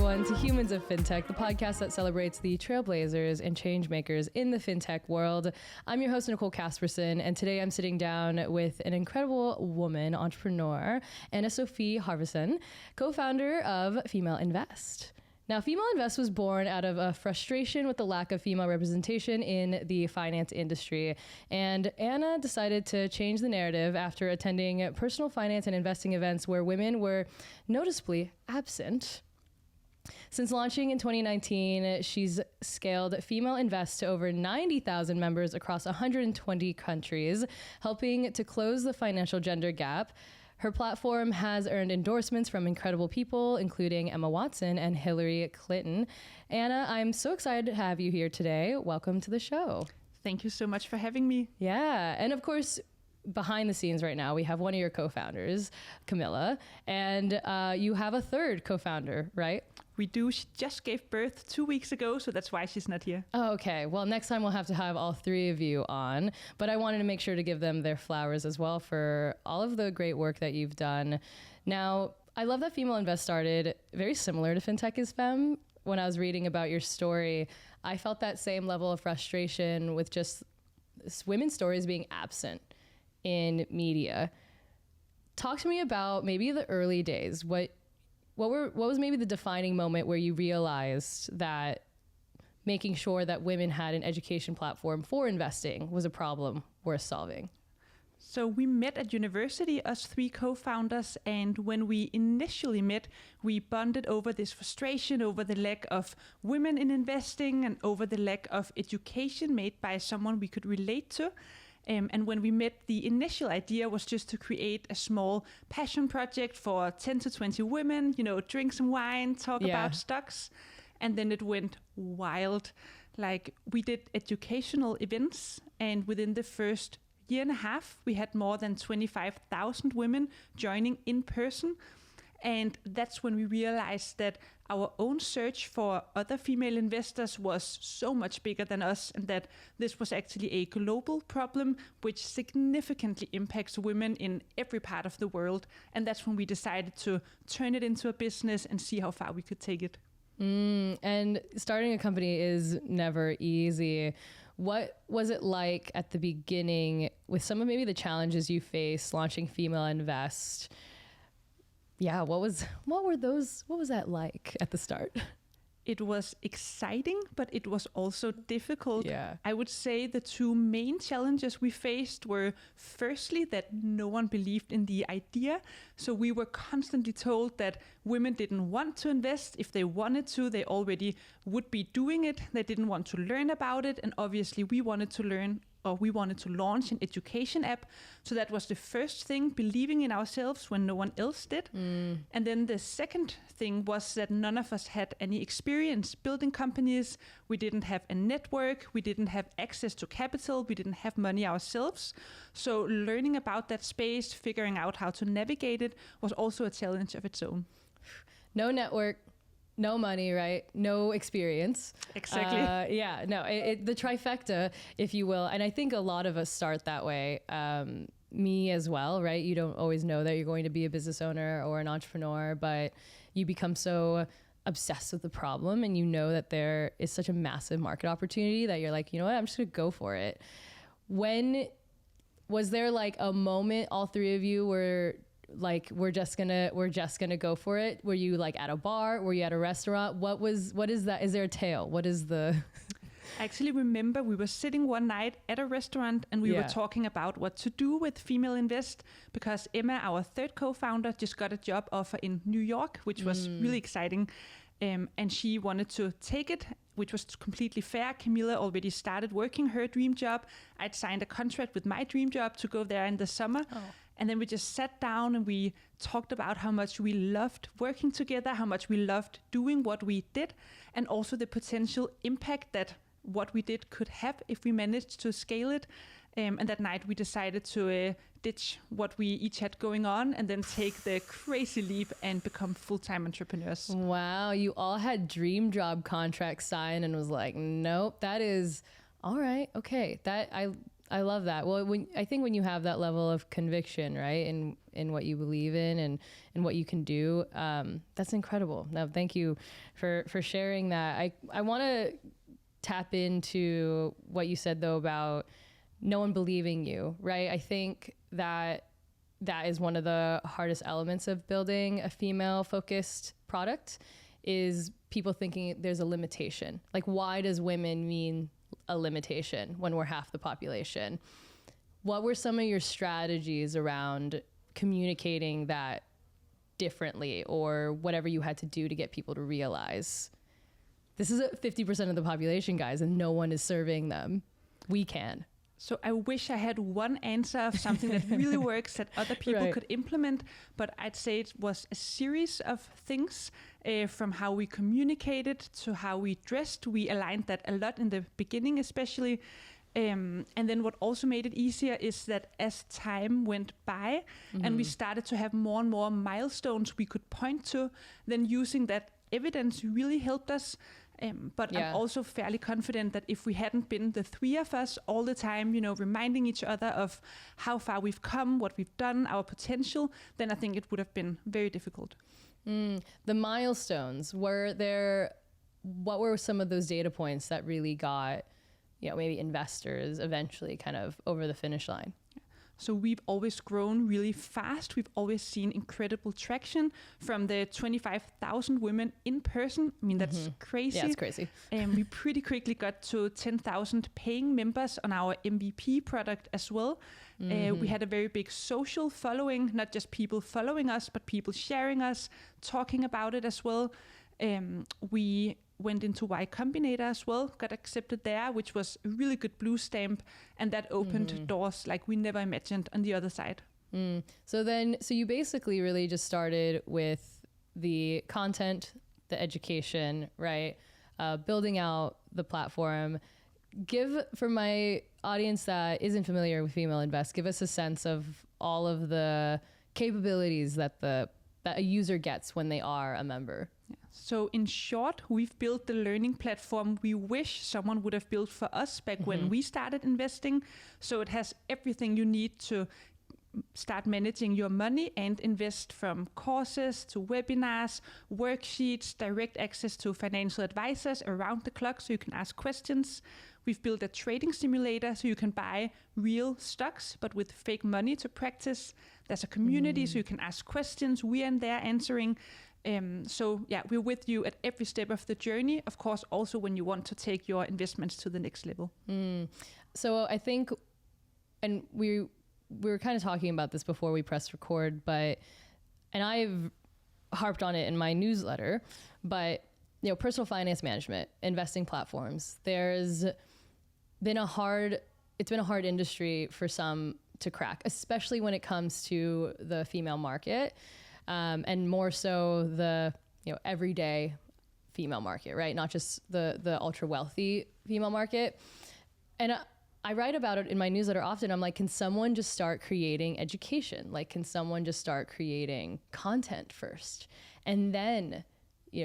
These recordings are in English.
everyone, to Humans of Fintech, the podcast that celebrates the trailblazers and changemakers in the fintech world. I'm your host, Nicole Casperson, and today I'm sitting down with an incredible woman entrepreneur, Anna-Sophie Hartvigsen, co-founder of Female Invest. Now, Female Invest was born out of a frustration with the lack of female representation in the finance industry. And Anna decided to change the narrative after attending personal finance and investing events where women were noticeably absent. Since launching in 2019, she's scaled Female Invest to over 90,000 members across 120 countries, helping to close the financial gender gap. Her platform has earned endorsements from incredible people, including Emma Watson and Hillary Clinton. Anna, I'm so excited to have you here today. Welcome to the show. Thank you so much for having me. Yeah. And of course, behind the scenes right now, we have one of your co-founders, Camilla, and you have a third co-founder, right? We do. She just gave birth 2 weeks ago, so that's why she's not here. Oh, okay. Well, next time we'll have to have all three of you on, but I wanted to make sure to give them their flowers as well for all of the great work that you've done. Now, I love that Female Invest started very similar to Fintech is Femme. When I was reading about your story, I felt that same level of frustration with just women's stories being absent in media. Talk to me about maybe the early days. What was maybe the defining moment where you realized that making sure that women had an education platform for investing was a problem worth solving? So we met at university, us three co-founders, and when we initially met, we bonded over this frustration over the lack of women in investing and over the lack of education made by someone we could relate to. And when we met, the initial idea was just to create a small passion project for 10 to 20 women, drink some wine, talk about stocks. And then it went wild. Like, we did educational events, and within the first year and a half, we had more than 25,000 women joining in person. And that's when we realized that our own search for other female investors was so much bigger than us, and that this was actually a global problem which significantly impacts women in every part of the world. And that's when we decided to turn it into a business and see how far we could take it. And starting a company is never easy. What was it like at the beginning with some of maybe the challenges you faced launching Female Invest? Yeah, what was that like at the start? It was exciting, but it was also difficult. Yeah. I would say the two main challenges we faced were firstly that no one believed in the idea. So we were constantly told that women didn't want to invest. If they wanted to, they already would be doing it. They didn't want to learn about it. And obviously we wanted to launch an education app. So that was the first thing, believing in ourselves when no one else did. And then the second thing was that none of us had any experience building companies. We didn't have a network. We didn't have access to capital. We didn't have money ourselves. So learning about that space, figuring out how to navigate it was also a challenge of its own. No network. No money, right? No experience. Exactly. The trifecta, if you will. And I think a lot of us start that way. Me as well, right? You don't always know that you're going to be a business owner or an entrepreneur, but you become so obsessed with the problem and you know that there is such a massive market opportunity that you're like, you know what, I'm just going to go for it. Was there like a moment all three of you were like, we're just gonna go for it? Were you like at a bar? Were you at a restaurant? What is that? Is there a tale? What is the... I actually remember we were sitting one night at a restaurant and we were talking about what to do with Female Invest, because Emma, our third co-founder, just got a job offer in New York, which was really exciting. And she wanted to take it, which was completely fair. Camilla already started working her dream job. I'd signed a contract with my dream job to go there in the summer. Oh. And then we just sat down and we talked about how much we loved working together, how much we loved doing what we did, and also the potential impact that what we did could have if we managed to scale it. And that night we decided to ditch what we each had going on and then take the crazy leap and become full-time entrepreneurs. Wow, you all had dream job contracts signed and was like, nope, that is all right. Okay, I love that. Well, I think when you have that level of conviction, right, in what you believe in and what you can do, that's incredible. No, thank you for sharing that. I want to tap into what you said though about no one believing you, right? I think that is one of the hardest elements of building a female focused product is people thinking there's a limitation. Like, why does women mean a limitation when we're half the population? What were some of your strategies around communicating that differently, or whatever you had to do to get people to realize this is 50% of the population, guys, and no one is serving them? We can. So I wish I had one answer of something that really works that other people could implement, but I'd say it was a series of things, from how we communicated to how we dressed. We aligned that a lot in the beginning, especially. And then what also made it easier is that as time went by and we started to have more and more milestones we could point to, then using that evidence really helped us. But I'm also fairly confident that if we hadn't been the three of us all the time, reminding each other of how far we've come, what we've done, our potential, then I think it would have been very difficult. The milestones, what were some of those data points that really got, maybe investors eventually kind of over the finish line? So we've always grown really fast. We've always seen incredible traction from the 25,000 women in person. I mean, that's crazy. Yeah, it's crazy. And we pretty quickly got to 10,000 paying members on our MVP product as well. We had a very big social following, not just people following us, but people sharing us, talking about it as well. We went into Y Combinator as well, got accepted there, which was a really good blue stamp, and that opened doors like we never imagined on the other side. So you basically really just started with the content, the education, right? Building out the platform. For my audience that isn't familiar with Female Invest, give us a sense of all of the capabilities that a user gets when they are a member. Yeah. So in short, we've built the learning platform we wish someone would have built for us back when we started investing. So it has everything you need to start managing your money and invest, from courses to webinars, worksheets, direct access to financial advisors around the clock so you can ask questions. We've built a trading simulator so you can buy real stocks but with fake money to practice. There's a community so you can ask questions. We are there answering. We're with you at every step of the journey. Of course, also when you want to take your investments to the next level. So I think, and we were kind of talking about this before we pressed record, and I've harped on it in my newsletter, but personal finance management, investing platforms, it's been a hard industry for some to crack, especially when it comes to the female market. And more so the everyday female market, right? Not just the ultra wealthy female market. And I write about it in my newsletter often. I'm like, can someone just start creating education? Like, can someone just start creating content first, and then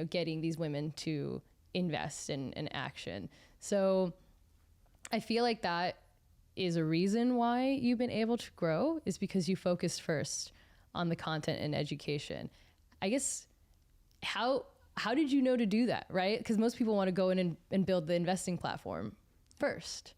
getting these women to invest in action? So I feel like that is a reason why you've been able to grow, is because you focused first on the content and education. I guess, how did you know to do that, right? Because most people want to go in and build the investing platform first.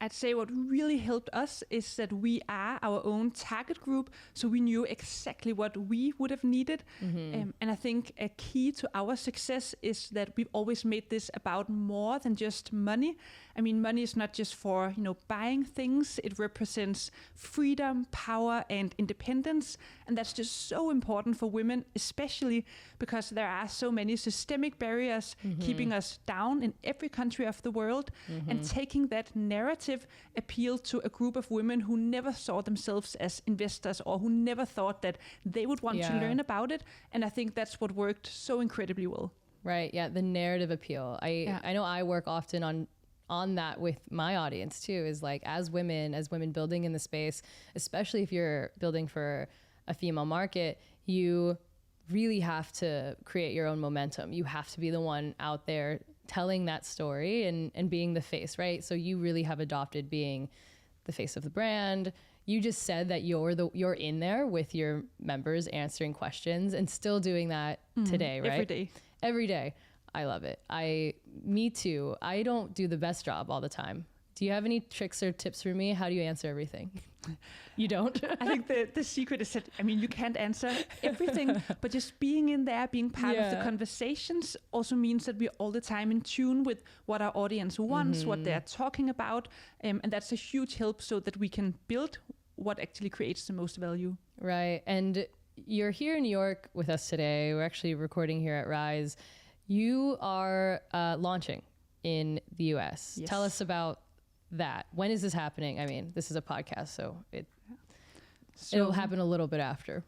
I'd say what really helped us is that we are our own target group, so we knew exactly what we would have needed. And I think a key to our success is that we've always made this about more than just money. I mean, money is not just for, buying things. It represents freedom, power, and independence. And that's just so important for women, especially because there are so many systemic barriers keeping us down in every country of the world. And taking that narrative appeal to a group of women who never saw themselves as investors, or who never thought that they would want to learn about it. And I think that's what worked so incredibly well. Right. Yeah. The narrative appeal. I know I work often on that with my audience too, is like, as women building in the space, especially if you're building for a female market, you really have to create your own momentum. You have to be the one out there telling that story and being the face, right? So you really have adopted being the face of the brand. You just said that you're in there with your members answering questions and still doing that today, right? Every day. I love it. Me too. I don't do the best job all the time. Do you have any tricks or tips for me? How do you answer everything? You don't? I think the secret is that, I mean, you can't answer everything, but just being in there, being part of the conversations also means that we're all the time in tune with what our audience wants, what they're talking about. And that's a huge help so that we can build what actually creates the most value. Right. And you're here in New York with us today. We're actually recording here at Rise. You are launching in the US. Yes. Tell us about that. When is this happening? I mean, this is a podcast, so it'll happen a little bit after.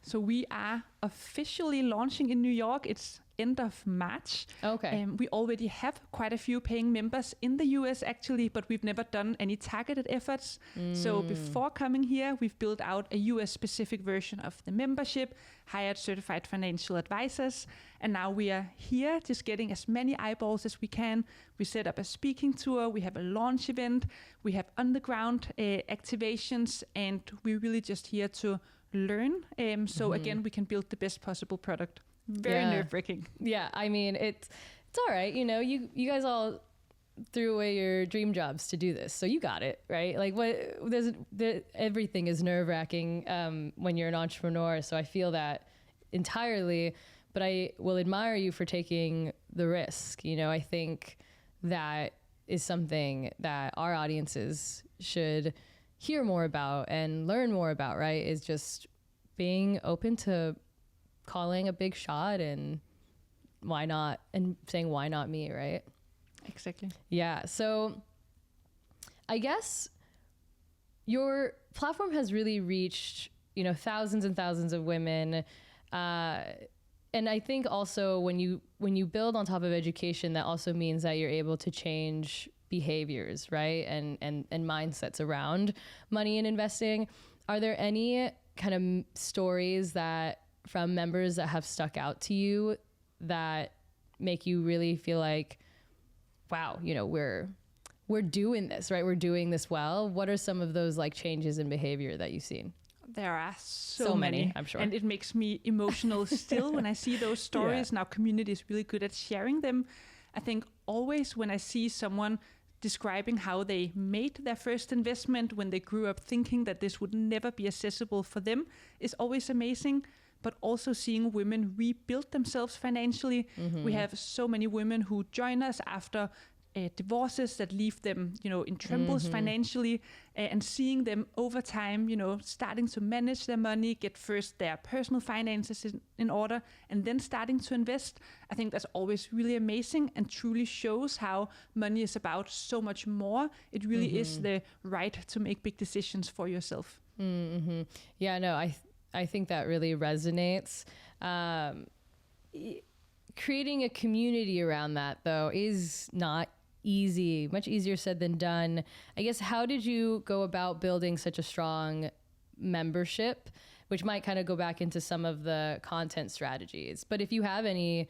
So we are officially launching in New York. It's end of March. Okay. We already have quite a few paying members in the US actually, but we've never done any targeted efforts. So before coming here, we've built out a US specific version of the membership, hired certified financial advisors, and now we are here just getting as many eyeballs as we can. We set up a speaking tour, we have a launch event, we have on the ground activations, and we're really just here to learn. So again, we can build the best possible product. Very nerve-wracking. Yeah, I mean, it's all right. You know, you guys all threw away your dream jobs to do this, so you got it, right? Like, everything is nerve-wracking when you're an entrepreneur. So I feel that entirely, but I will admire you for taking the risk. You know, I think that is something that our audiences should hear more about and learn more about, right? Is just being open to calling a big shot and why not, and saying, why not me, right? Exactly. Yeah. So I guess your platform has really reached, you know, thousands and thousands of women. And I think also when you build on top of education, that also means that you're able to change behaviors, right? And mindsets around money and investing. Are there any kind of stories that from members that have stuck out to you that make you really feel like, wow, you know, we're doing this, right? We're doing this well. What are some of those like changes in behavior that you've seen? There are so many, I'm sure. And it makes me emotional still when I see those stories. Yeah. Now community is really good at sharing them. I think always when I see someone describing how they made their first investment when they grew up thinking that this would never be accessible for them is always amazing. But also seeing women rebuild themselves financially. We have so many women who join us after divorces that leave them, you know, in trembles financially, and seeing them over time, you know, starting to manage their money, get first their personal finances in order, and then starting to invest. I think that's always really amazing and truly shows how money is about so much more. It really is the right to make big decisions for yourself. Yeah, no, I think that really resonates. Creating a community around that, though, is not easy. Much easier said than done. I guess, how did you go about building such a strong membership, which might kind of go back into some of the content strategies? But if you have any,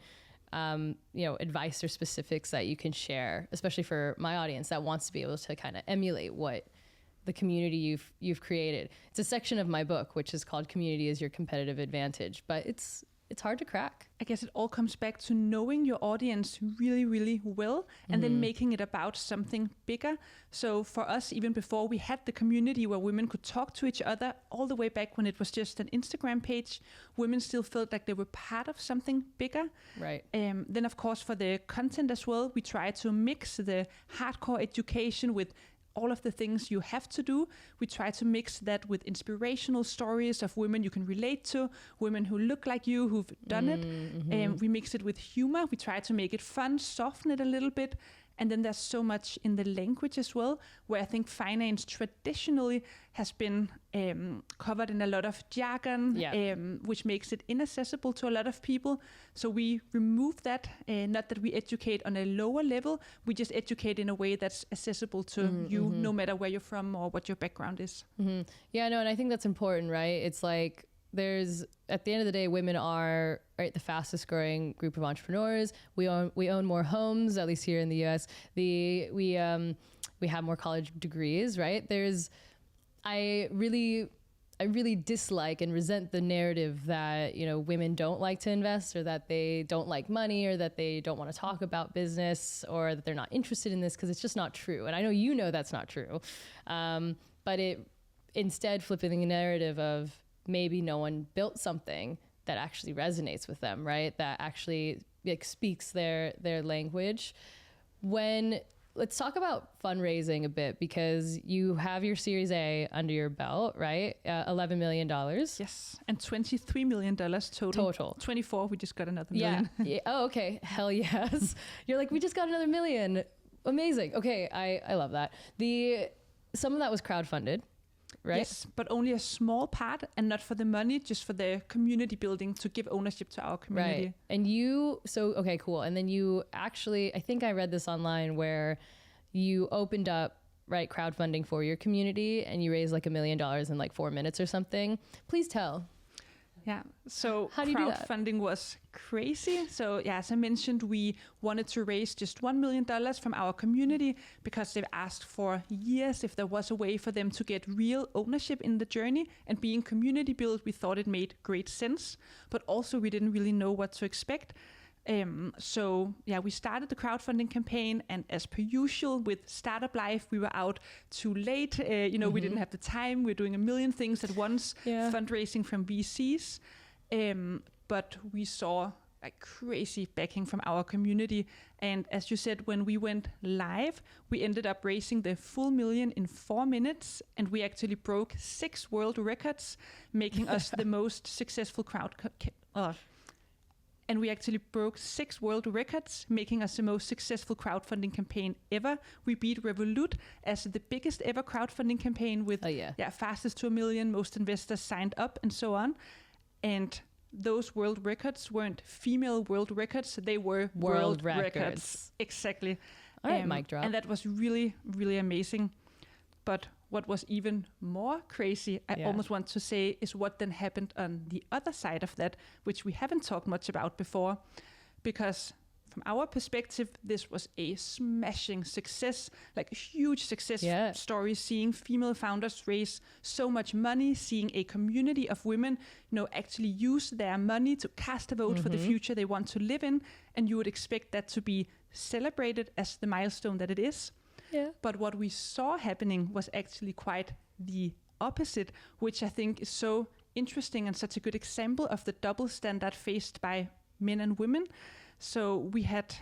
advice or specifics that you can share, especially for my audience that wants to be able to kind of emulate what the community you've created. It's a section of my book, which is called Community is Your Competitive Advantage, but it's hard to crack. I guess it all comes back to knowing your audience really, really well, and then making it about something bigger. So for us, even before we had the community where women could talk to each other, all the way back when it was just an Instagram page, women still felt like they were part of something bigger. Right. Then of course for the content as well, we try to mix the hardcore education with all of the things you have to do. We try to mix that with inspirational stories of women you can relate to, women who look like you, who've done it. We mix it with humor. We try to make it fun, soften it a little bit. And then there's so much in the language as well, where I think finance traditionally has been covered in a lot of jargon, which makes it inaccessible to a lot of people. So we remove that, not that we educate on a lower level, we just educate in a way that's accessible to you, no matter where you're from or what your background is. Yeah, no, and I think that's important, right? It's like, at the end of the day, women are the fastest growing group of entrepreneurs. We own more homes, at least here in the US. we have more college degrees, right? I really dislike and resent the narrative that, women don't like to invest, or that they don't like money, or that they don't want to talk about business, or that they're not interested in this, because it's just not true. And I know that's not true. But it instead flipping the narrative of maybe no one built something that actually resonates with them, right? That actually speaks their language. Let's talk about fundraising a bit, because you have your Series A under your belt, right? $11 million. Yes, and $23 million total. 24, we just got another million. Yeah. Oh, okay. Hell yes. You're like, we just got another million. Amazing. Okay, I love that. Some of that was crowdfunded, right? Yes, but only a small part, and not for the money, just for the community building, to give ownership to our community. Right. And okay, cool. And then you actually, I think I read this online, where you opened up, right, crowdfunding for your community, and you raised like $1 million in like 4 minutes or something. Please tell. Yeah, so how do you crowdfunding was crazy. So yeah, as I mentioned, we wanted to raise just $1 million from our community, because they've asked for years if there was a way for them to get real ownership in the journey. And being community built, we thought it made great sense, but also we didn't really know what to expect. So yeah, we started the crowdfunding campaign, and as per usual with startup life, we were out too late. We didn't have the time. We're doing a million things at once, fundraising from VCs. But we saw a crazy backing from our community. And as you said, when we went live, we ended up raising the full million in 4 minutes, and we actually broke 6 world records, making us the most successful And we actually broke 6 world records, making us the most successful crowdfunding campaign ever. We beat Revolut as the biggest ever crowdfunding campaign with fastest to 1 million, most investors signed up, and so on. And those world records weren't female world records, they were world records. Exactly. All right, mic drop. And that was really, really amazing. But what was even more crazy, I almost want to say, is what then happened on the other side of that, which we haven't talked much about before. Because from our perspective, this was a smashing success, like a huge success story, seeing female founders raise so much money, seeing a community of women, actually use their money to cast a vote for the future they want to live in. And you would expect that to be celebrated as the milestone that it is. Yeah. But what we saw happening was actually quite the opposite, which I think is so interesting and such a good example of the double standard faced by men and women. So we had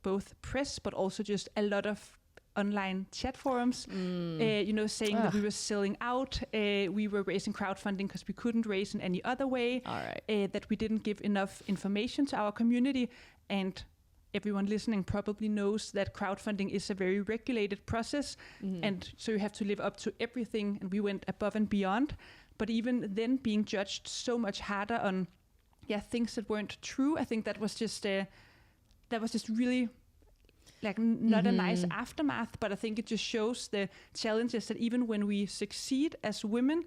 both press, but also just a lot of online chat forums, saying that we were selling out. We were raising crowdfunding because we couldn't raise in any other way. All right. That we didn't give enough information to our community. And everyone listening probably knows that crowdfunding is a very regulated process. And so you have to live up to everything. And we went above and beyond. But even then, being judged so much harder on things that weren't true, I think that was just really like not a nice aftermath. But I think it just shows the challenges that even when we succeed as women,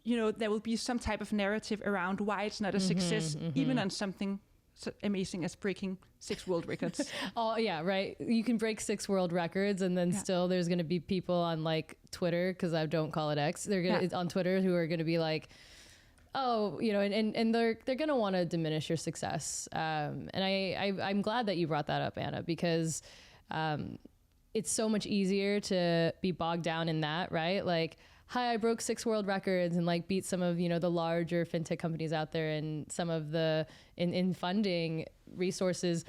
there will be some type of narrative around why it's not a success, even on something so amazing as breaking 6 world records. Oh yeah, right. You can break 6 world records, and then still there's going to be people on like Twitter, because I don't call it X. They're gonna on Twitter who are going to be like, oh, and they're going to want to diminish your success. And I'm glad that you brought that up, Anna, because it's so much easier to be bogged down in that, right? Like, hi, I broke 6 world records, and like beat some of, the larger fintech companies out there and some of the in funding resources.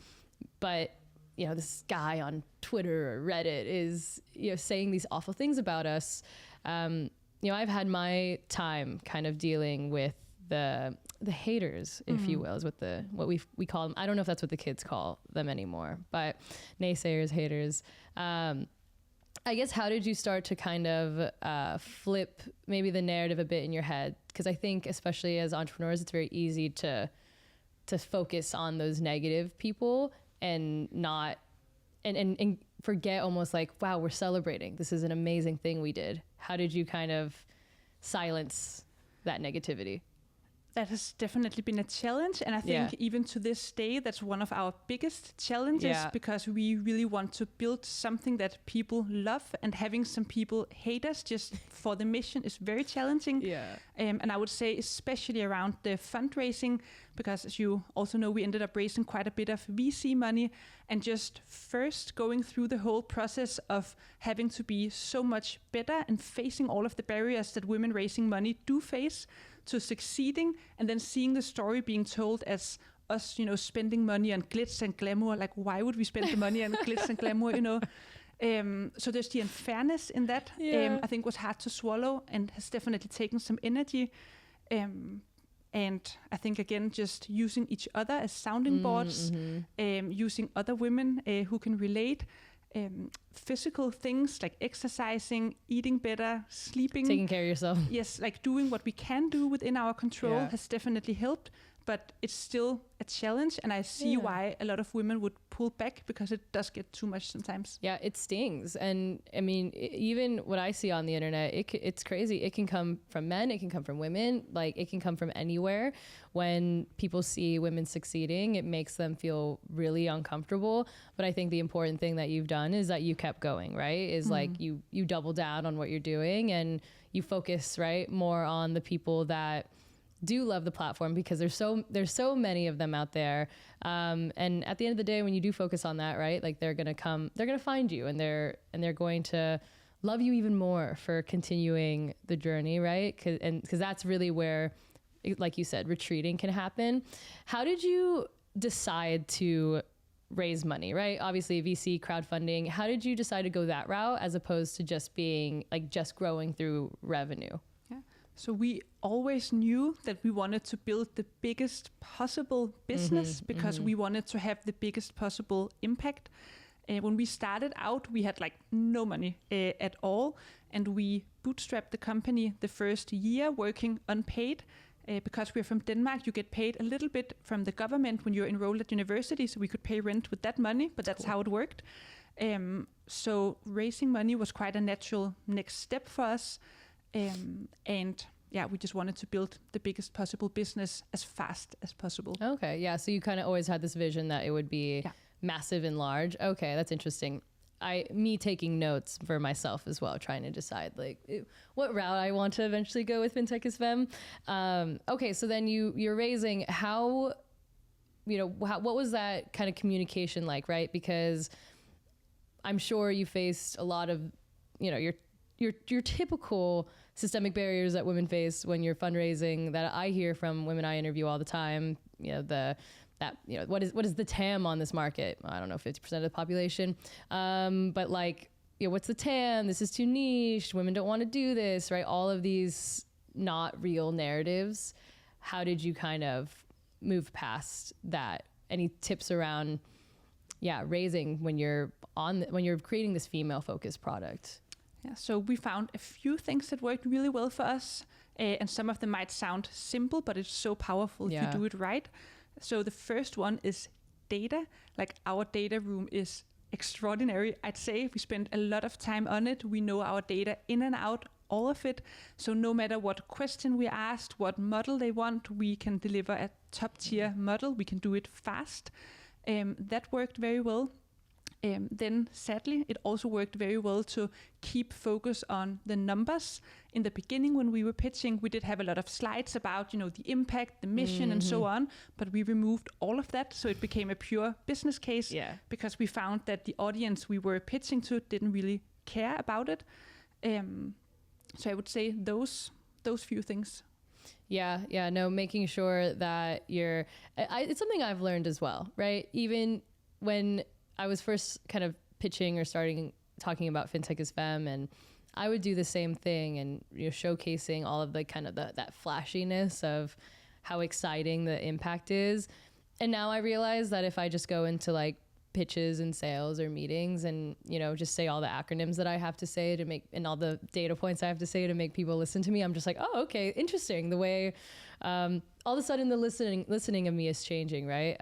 But, this guy on Twitter or Reddit is, saying these awful things about us. I've had my time kind of dealing with the haters, if you will, is what we call them. I don't know if that's what the kids call them anymore, but naysayers, haters. I guess, how did you start to kind of flip maybe the narrative a bit in your head? Because I think, especially as entrepreneurs, it's very easy to focus on those negative people and not and forget, almost like, wow, we're celebrating. This is an amazing thing we did. How did you kind of silence that negativity? That has definitely been a challenge. And I think even to this day, that's one of our biggest challenges because we really want to build something that people love, and having some people hate us just for the mission is very challenging. And I would say especially around the fundraising, because as you also know, we ended up raising quite a bit of VC money, and just first going through the whole process of having to be so much better and facing all of the barriers that women raising money do face, to succeeding, and then seeing the story being told as us, spending money on glitz and glamour. Like, why would we spend the money on glitz and glamour, So there's the unfairness in that, I think was hard to swallow and has definitely taken some energy. And I think, again, just using each other as sounding boards, using other women who can relate, physical things like exercising, eating better, sleeping. Taking care of yourself. Yes, like doing what we can do within our control has definitely helped, but it's still a challenge, and I see why a lot of women would pull back, because it does get too much sometimes. Yeah, it stings. And I mean, even what I see on the internet, it's crazy. It can come from men, it can come from women, like it can come from anywhere. When people see women succeeding, it makes them feel really uncomfortable. But I think the important thing that you've done is that you kept going, right? Is like you double down on what you're doing, and you focus, right, more on the people that do love the platform, because there's so many of them out there. And at the end of the day, when you do focus on that, right, like they're going to find you, and they're going to love you even more for continuing the journey, right? Cause that's really where, like you said, retreating can happen. How did you decide to raise money, right? Obviously VC crowdfunding. How did you decide to go that route as opposed to just being like just growing through revenue? So we always knew that we wanted to build the biggest possible business, because we wanted to have the biggest possible impact. When we started out, we had like no money at all, and we bootstrapped the company the first year working unpaid. Because we're from Denmark, you get paid a little bit from the government when you're enrolled at university, so we could pay rent with that money, but that's how it worked. So raising money was quite a natural next step for us. And we just wanted to build the biggest possible business as fast as possible. Okay, yeah. So you kind of always had this vision that it would be massive and large. Okay, that's interesting. Me taking notes for myself as well, trying to decide like what route I want to eventually go with Fintech is Femme. Okay, so then you're raising. What was that kind of communication like, right? Because I'm sure you faced a lot of, your typical systemic barriers that women face when you're fundraising that I hear from women I interview all the time. What is the TAM on this market? I don't know, 50% of the population. But like, what's the TAM? This is too niche. Women don't want to do this, right? All of these not real narratives. How did you kind of move past that? Any tips around, raising when you're creating this female focused product? Yeah, so we found a few things that worked really well for us, and some of them might sound simple, but it's so powerful if you do it right. So the first one is data. Like, our data room is extraordinary. I'd say we spend a lot of time on it. We know our data in and out, all of it. So no matter what question we asked, what model they want, we can deliver a top tier model. We can do it fast. That worked very well. Then sadly, it also worked very well to keep focus on the numbers. In the beginning, when we were pitching, we did have a lot of slides about, the impact, the mission, and so on, but we removed all of that. So it became a pure business case because we found that the audience we were pitching to didn't really care about it. So I would say those few things. Making sure that it's something I've learned as well, right? Even when I was first kind of pitching or talking about Fintech is Femme, and I would do the same thing and showcasing all of the kind of that flashiness of how exciting the impact is. And now I realize that if I just go into like pitches and sales or meetings and just say all the acronyms that I have to say to make, and all the data points I have to say to make people listen to me, I'm just like, oh, okay, interesting. The way all of a sudden the listening of me is changing, right?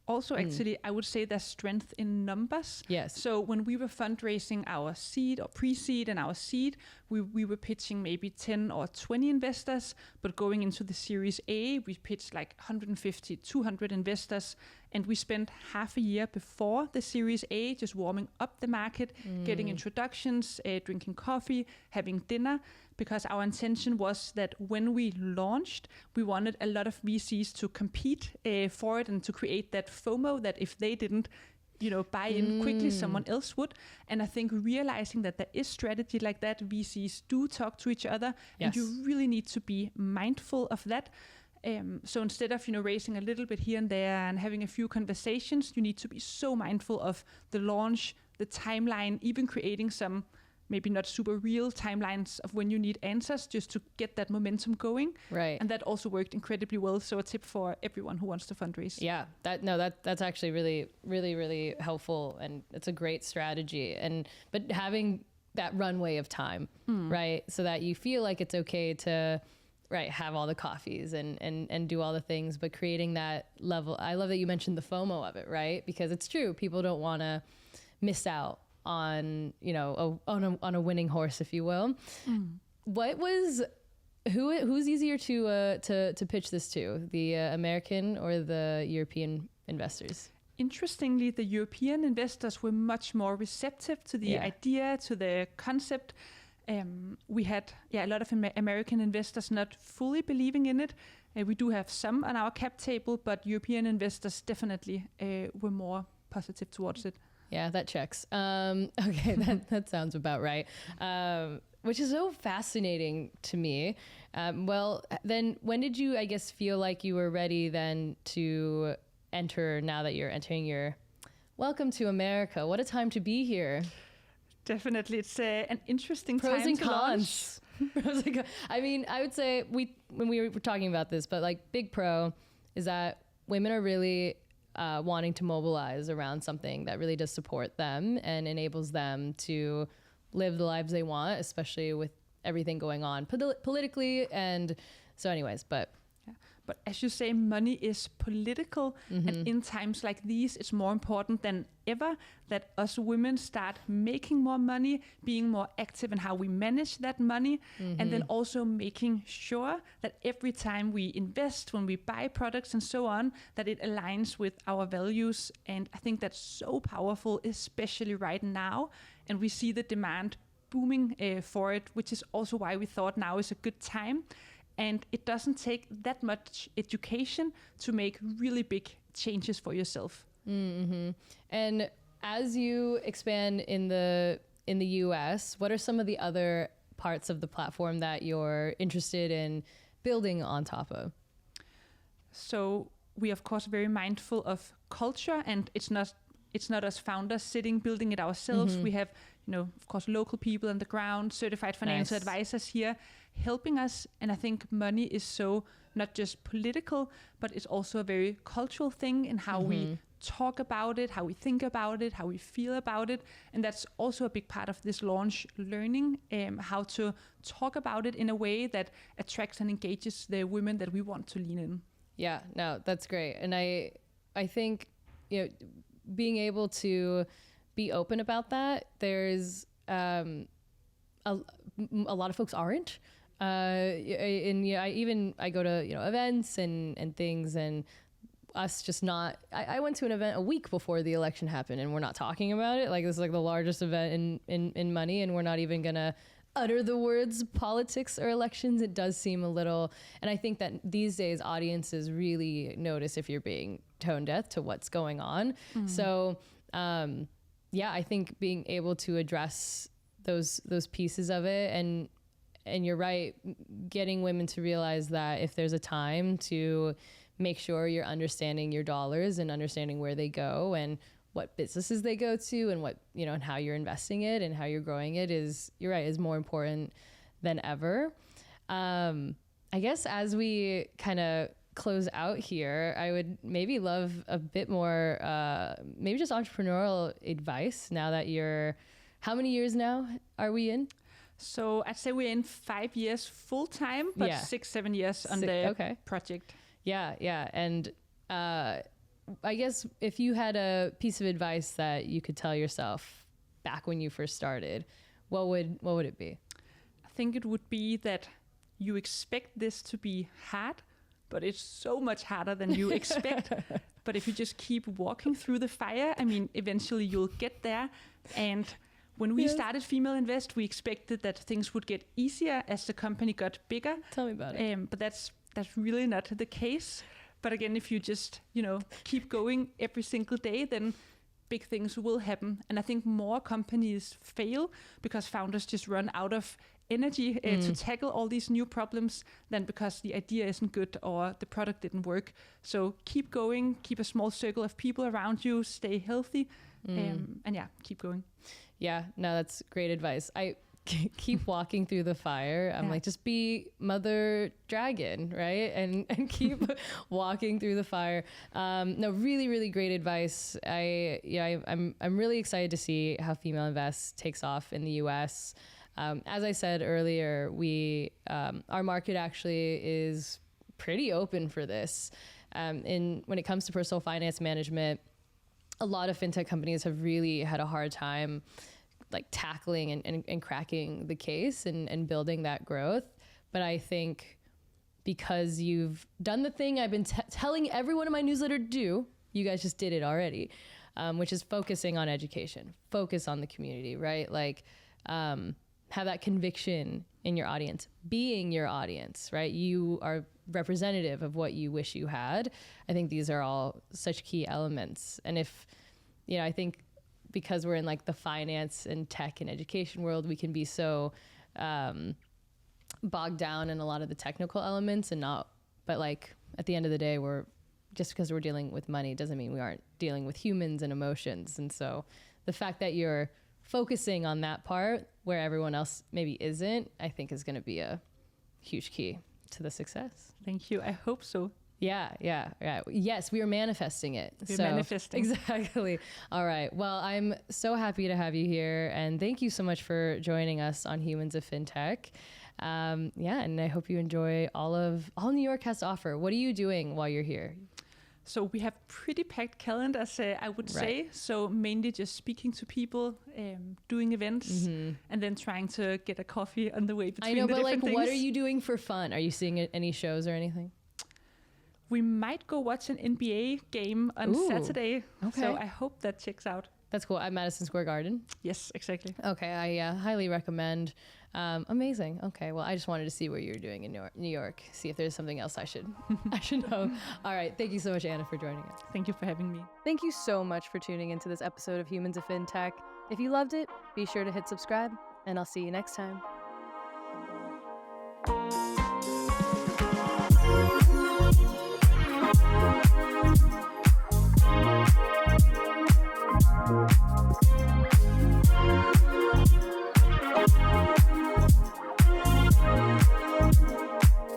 Also, actually, I would say there's strength in numbers. Yes. So when we were fundraising our seed or pre-seed and our seed, we were pitching maybe 10 or 20 investors, but going into the Series A, we pitched like 150, 200 investors, and we spent half a year before the Series A just warming up the market, getting introductions, drinking coffee, having dinner, because our intention was that when we launched, we wanted a lot of VCs to compete for it and to create that FOMO that if they didn't buy in quickly, someone else would. And I think realizing that there is strategy like that, VCs do talk to each other, and you really need to be mindful of that. So instead of raising a little bit here and there and having a few conversations, you need to be so mindful of the launch, the timeline, even creating some maybe not super real timelines of when you need answers just to get that momentum going. Right. And that also worked incredibly well. So a tip for everyone who wants to fundraise. Yeah, that's actually really, really, really helpful. And it's a great strategy. But having that runway of time, right? So that you feel like it's okay to have all the coffees and do all the things, but creating that level. I love that you mentioned the FOMO of it, right? Because it's true. People don't want to miss out on on a winning horse, if you will. Who's easier to pitch this to, the American or the European investors? Interestingly, the European investors were much more receptive to the idea, to the concept. We had a lot of American investors not fully believing in it. We do have some on our cap table, but European investors definitely were more positive towards it. Yeah, that checks. Okay, that sounds about right. Which is so fascinating to me. Well, then when did you, I guess, feel like you were ready then to enter, now that you're entering your welcome to America? What a time to be here. Definitely. It's an interesting Pros time and to cons. launch. I mean, I would say when we were talking about this, but like big pro is that women are really wanting to mobilize around something that really does support them and enables them to live the lives they want, especially with everything going on politically. And so anyways, But as you say, money is political. And in times like these, it's more important than ever that us women start making more money, being more active in how we manage that money, and then also making sure that every time we invest, when we buy products and so on, that it aligns with our values. And I think that's so powerful, especially right now. And we see the demand booming for it, which is also why we thought now is a good time. And it doesn't take that much education to make really big changes for yourself. And as you expand in the US, what are some of the other parts of the platform that you're interested in building on top of? So we of course very mindful of culture, and it's not us founders sitting building it ourselves. We have of course local people on the ground, certified financial advisors here helping us. And I think money is so not just political, but it's also a very cultural thing in how we talk about it, how we think about it, how we feel about it. And that's also a big part of this launch, learning how to talk about it in a way that attracts and engages the women that we want to lean in. Yeah, no, that's great. And I think being able to be open about that, there's a lot of folks aren't. I go to events and things, and us just not. I went to an event a week before the election happened, and we're not talking about it. Like, this is like the largest event in money, and we're not even gonna utter the words politics or elections. It does seem a little, and I think that these days audiences really notice if you're being tone deaf to what's going on. So I think being able to address those pieces of it, and you're right, getting women to realize that if there's a time to make sure you're understanding your dollars and understanding where they go and what businesses they go to and what, and how you're investing it and how you're growing it is more important than ever. I guess as we kind of close out here, I would maybe love a bit more, maybe just entrepreneurial advice now that how many years now are we in? So I'd say we're in 5 years full time, but 6-7 years on the project. Yeah. And I guess if you had a piece of advice that you could tell yourself back when you first started, what would it be? I think it would be that you expect this to be hard, but it's so much harder than you expect. But if you just keep walking through the fire, I mean, eventually you'll get there. And when we started Female Invest, we expected that things would get easier as the company got bigger. Tell me about it. But that's really not the case. But again, if you just, keep going every single day, then big things will happen. And I think more companies fail because founders just run out of energy to tackle all these new problems than because the idea isn't good or the product didn't work. So keep going, keep a small circle of people around you, stay healthy, and keep going. Yeah, no, that's great advice. I keep walking through the fire. I'm like, just be Mother Dragon, right? And keep walking through the fire. No, really, really great advice. I'm really excited to see how Female Invest takes off in the US. As I said earlier, our market actually is pretty open for this. When it comes to personal finance management, a lot of fintech companies have really had a hard time like tackling and cracking the case and building that growth. But I think because you've done the thing I've been telling everyone in my newsletter to do, you guys just did it already, which is focusing on education, focus on the community, right? Like, have that conviction in your audience, being your audience, right? You are representative of what you wish you had. I think these are all such key elements. And I think because we're in like the finance and tech and education world, we can be so bogged down in a lot of the technical elements but like at the end of the day, just because we're dealing with money doesn't mean we aren't dealing with humans and emotions. And so the fact that you're focusing on that part where everyone else maybe isn't, I think is going to be a huge key to the success. Thank you. I hope so. Yeah. Yes, we are manifesting it. We're manifesting. Exactly. All right. Well, I'm so happy to have you here. And thank you so much for joining us on Humans of Fintech. And I hope you enjoy all New York has to offer. What are you doing while you're here? So we have pretty packed calendars, I would say. So mainly just speaking to people, doing events, and then trying to get a coffee on the way between the different things. What are you doing for fun? Are you seeing any shows or anything? We might go watch an NBA game on Saturday. Okay. So I hope that checks out. That's cool. At Madison Square Garden? Yes, exactly. Okay, I highly recommend. Amazing. Okay, well, I just wanted to see what you were doing in New York. See if there's something else I should know. All right, thank you so much, Anna, for joining us. Thank you for having me. Thank you so much for tuning into this episode of Humans of Fintech. If you loved it, be sure to hit subscribe, and I'll see you next time.